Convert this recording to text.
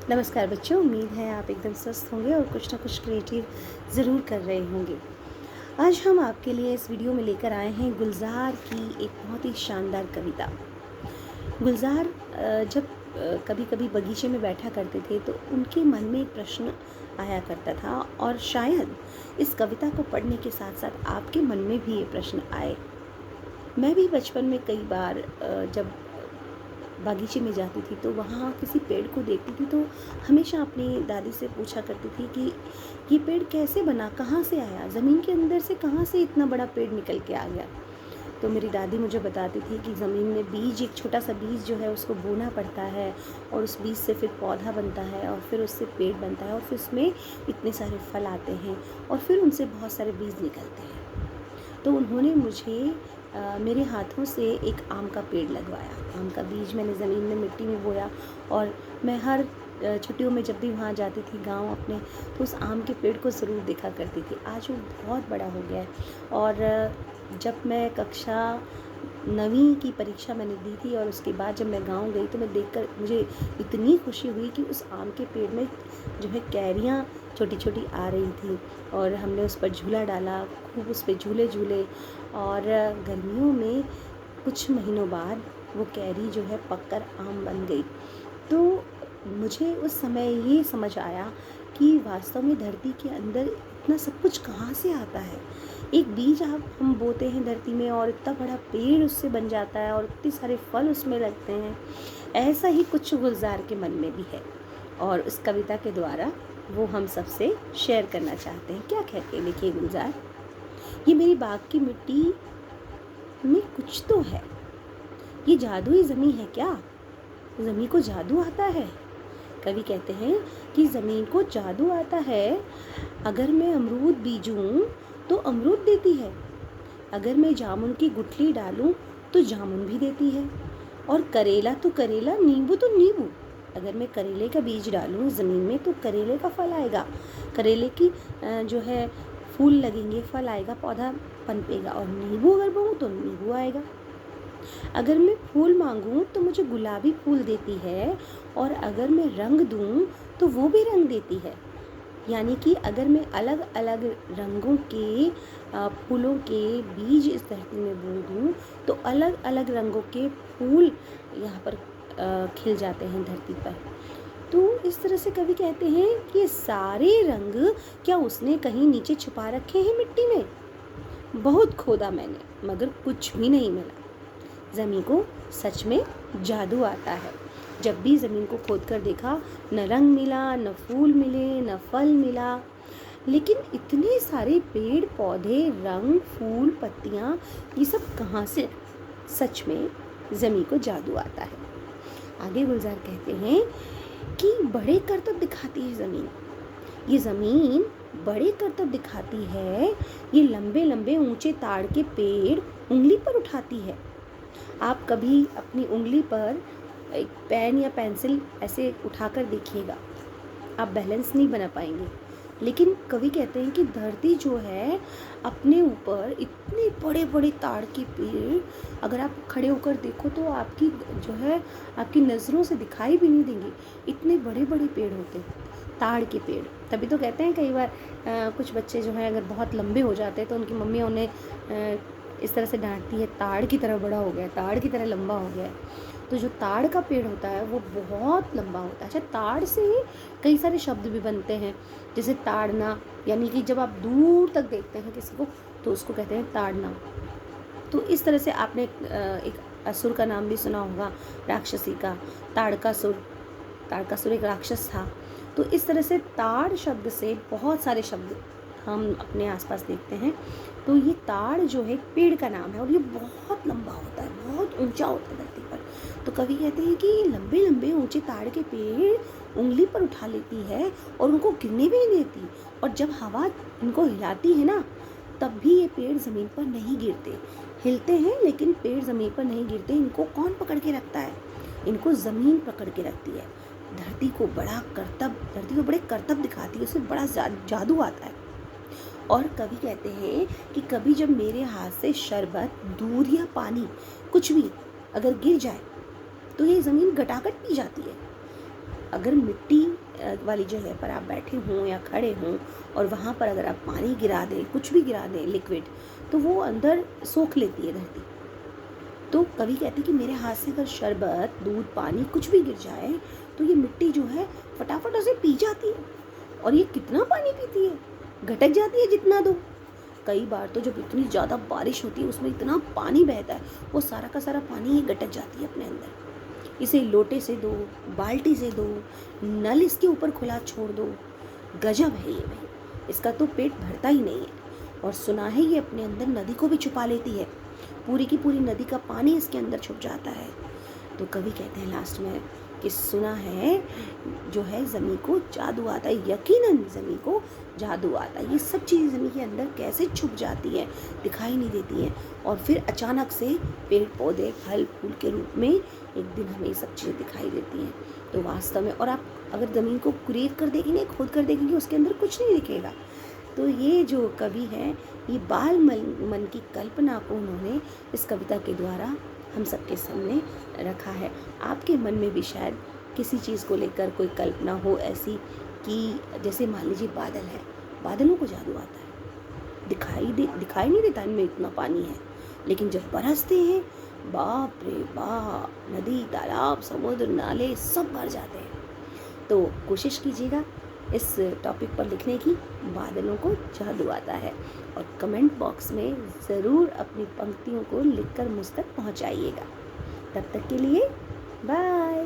नमस्कार बच्चों, उम्मीद है आप एकदम स्वस्थ होंगे और कुछ ना कुछ क्रिएटिव ज़रूर कर रहे होंगे। आज हम आपके लिए इस वीडियो में लेकर आए हैं गुलज़ार की एक बहुत ही शानदार कविता। गुलज़ार जब कभी कभी बगीचे में बैठा करते थे तो उनके मन में एक प्रश्न आया करता था और शायद इस कविता को पढ़ने के साथ साथ आपके मन में भी ये प्रश्न आए। मैं भी बचपन में कई बार जब बागीचे में जाती थी तो वहाँ किसी पेड़ को देखती थी तो हमेशा अपनी दादी से पूछा करती थी कि ये पेड़ कैसे बना, कहाँ से आया, ज़मीन के अंदर से कहाँ से इतना बड़ा पेड़ निकल के आ गया। तो मेरी दादी मुझे बताती थी कि ज़मीन में बीज, एक छोटा सा बीज जो है उसको बोना पड़ता है और उस बीज से फिर पौधा बनता है और फिर उससे पेड़ बनता है और फिर उसमें इतने सारे फल आते हैं और फिर उनसे बहुत सारे बीज निकलते हैं। तो उन्होंने मुझे मेरे हाथों से एक आम का पेड़ लगवाया। आम का बीज मैंने ज़मीन में मिट्टी में बोया और मैं हर छुट्टियों में जब भी वहाँ जाती थी गांव अपने, तो उस आम के पेड़ को ज़रूर देखा करती थी। आज वो बहुत बड़ा हो गया है और जब मैं कक्षा 9वीं की परीक्षा मैंने दी थी और उसके बाद जब मैं गांव गई तो मैं देखकर मुझे इतनी खुशी हुई कि उस आम के पेड़ में जो है कैरियाँ छोटी छोटी आ रही थी और हमने उस पर झूला डाला, खूब उस पर झूले झूले और गर्मियों में कुछ महीनों बाद वो कैरी जो है पककर आम बन गई। तो मुझे उस समय ये समझ आया कि वास्तव में धरती के अंदर इतना सब कुछ कहाँ से आता है। एक बीज हम बोते हैं धरती में और इतना बड़ा पेड़ उससे बन जाता है और इतने सारे फल उसमें लगते हैं। ऐसा ही कुछ गुलज़ार के मन में भी है और उस कविता के द्वारा वो हम सबसे शेयर करना चाहते हैं। क्या कहते हैं, देखिए गुलज़ार, ये मेरी बाग की मिट्टी में कुछ तो है। ये जादुई ज़मीन है क्या? ज़मीन को जादू आता है। कवि कहते हैं कि ज़मीन को जादू आता है। अगर मैं अमरूद बीजूं तो अमरूद देती है, अगर मैं जामुन की गुठली डालूं तो जामुन भी देती है, और करेला तो करेला, नींबू तो नींबू। अगर मैं करेले का बीज डालूं ज़मीन में तो करेले का फल आएगा, करेले की जो है फूल लगेंगे, फल आएगा, पौधा पनपेगा, और नींबू अगर बोऊं तो नींबू आएगा। अगर मैं फूल मांगूं तो मुझे गुलाबी फूल देती है, और अगर मैं रंग दूं तो वो भी रंग देती है। यानी कि अगर मैं अलग अलग रंगों के फूलों के बीज इस धरती में बो दूं तो अलग अलग रंगों के फूल यहाँ पर खिल जाते हैं धरती पर। तो इस तरह से कवि कहते हैं कि ये सारे रंग क्या उसने कहीं नीचे छुपा रखे हैं मिट्टी में? बहुत खोदा मैंने मगर कुछ भी नहीं मिला। ज़मीन को सच में जादू आता है। जब भी ज़मीन को खोद कर देखा, न रंग मिला, न फूल मिले, न फल मिला, लेकिन इतने सारे पेड़ पौधे, रंग, फूल, पत्तियाँ, ये सब कहाँ से? सच में ज़मीन को जादू आता है। आगे गुलज़ार कहते हैं कि बड़े करतब दिखाती है ज़मीन। ये ज़मीन बड़े करतब दिखाती है। ये लंबे लंबे ऊंचे ताड़ के पेड़ उंगली पर उठाती है। आप कभी अपनी उंगली पर एक पेन या पेंसिल ऐसे उठाकर देखिएगा, आप बैलेंस नहीं बना पाएंगे। लेकिन कवि कहते हैं कि धरती जो है अपने ऊपर इतने बड़े बड़े ताड़ के पेड़, अगर आप खड़े होकर देखो तो आपकी जो है आपकी नज़रों से दिखाई भी नहीं देंगे, इतने बड़े बड़े पेड़ होते हैं ताड़ के पेड़। तभी तो कहते हैं कई बार कुछ बच्चे जो हैं अगर बहुत लंबे हो जाते हैं तो उनकी मम्मी उन्हें इस तरह से डांटती है, ताड़ की तरह बड़ा हो गया, ताड़ की तरह लंबा हो गया है। तो जो ताड़ का पेड़ होता है वो बहुत लंबा होता है। अच्छा, ताड़ से ही कई सारे शब्द भी बनते हैं, जैसे ताड़ना, यानी कि जब आप दूर तक देखते हैं किसी को तो उसको कहते हैं ताड़ना। तो इस तरह से आपने एक असुर का नाम भी सुना होगा, राक्षसी का, ताड़कासुर। ताड़कासुर एक राक्षस था। तो इस तरह से ताड़ शब्द से बहुत सारे शब्द हम अपने आसपास देखते हैं। तो ये ताड़ जो है पेड़ का नाम है और ये बहुत लंबा होता है, बहुत ऊंचा होता है धरती पर। तो कवि कहते हैं कि लंबे लंबे ऊंचे ताड़ के पेड़ उंगली पर उठा लेती है और उनको गिरने भी नहीं देती, और जब हवा इनको हिलाती है ना तब भी ये पेड़ ज़मीन पर नहीं गिरते। हिलते हैं लेकिन पेड़ ज़मीन पर नहीं गिरते। इनको कौन पकड़ के रखता है? इनको ज़मीन पकड़ के रखती है। धरती को बड़े करतब दिखाती है, उसमें बड़ा जादू आता है। और कवि कहते हैं कि कभी जब मेरे हाथ से शरबत, दूध या पानी कुछ भी अगर गिर जाए तो ये ज़मीन गटागट पी जाती है। अगर मिट्टी वाली जगह पर आप बैठे हों या खड़े हों और वहाँ पर अगर आप पानी गिरा दें, कुछ भी गिरा दें लिक्विड, तो वो अंदर सोख लेती है धरती। तो कवि कहते हैं कि मेरे हाथ से अगर शरबत, दूध, पानी कुछ भी गिर जाए तो ये मिट्टी जो है फटाफट उसे पी जाती है। और ये कितना पानी पीती है, घटक जाती है जितना दो। कई बार तो जब इतनी ज़्यादा बारिश होती है, उसमें इतना पानी बहता है, वो सारा का सारा पानी ये गटक जाती है अपने अंदर। इसे लोटे से दो, बाल्टी से दो, नल इसके ऊपर खुला छोड़ दो, गजब है ये भाई। इसका तो पेट भरता ही नहीं है। और सुना है ये अपने अंदर नदी को भी छुपा लेती है, पूरी की पूरी नदी का पानी इसके अंदर छुप जाता है। तो कवि कहते हैं लास्ट में कि सुना है जो है ज़मीं को जादू आता है, यकीनन ज़मीं को जादू आता है। ये सब चीज़ें ज़मीं के अंदर कैसे छुप जाती हैं, दिखाई नहीं देती हैं, और फिर अचानक से पेड़ पौधे फल फूल के रूप में एक दिन हमें ये सब चीज़ें दिखाई देती हैं। तो वास्तव में, और आप अगर ज़मीन को कुरेद कर देखेंगे, खोद कर देखेंगे, उसके अंदर कुछ नहीं दिखेगा। तो ये जो कवि हैं, ये बाल मन की कल्पना को उन्होंने इस कविता के द्वारा हम सबके सामने रखा है। आपके मन में भी शायद किसी चीज़ को लेकर कोई कल्पना हो ऐसी कि जैसे मान लीजिए बादल है, बादलों को जादू आता है, दिखाई नहीं देता इनमें इतना पानी है, लेकिन जब बरसते हैं, बाप रे बाप, नदी, तालाब, समुद्र, नाले सब भर जाते हैं। तो कोशिश कीजिएगा इस टॉपिक पर लिखने की, बादलों को जादू आता है, और कमेंट बॉक्स में ज़रूर अपनी पंक्तियों को लिखकर मुझ तक पहुंचाइएगा। तब तक के लिए बाय।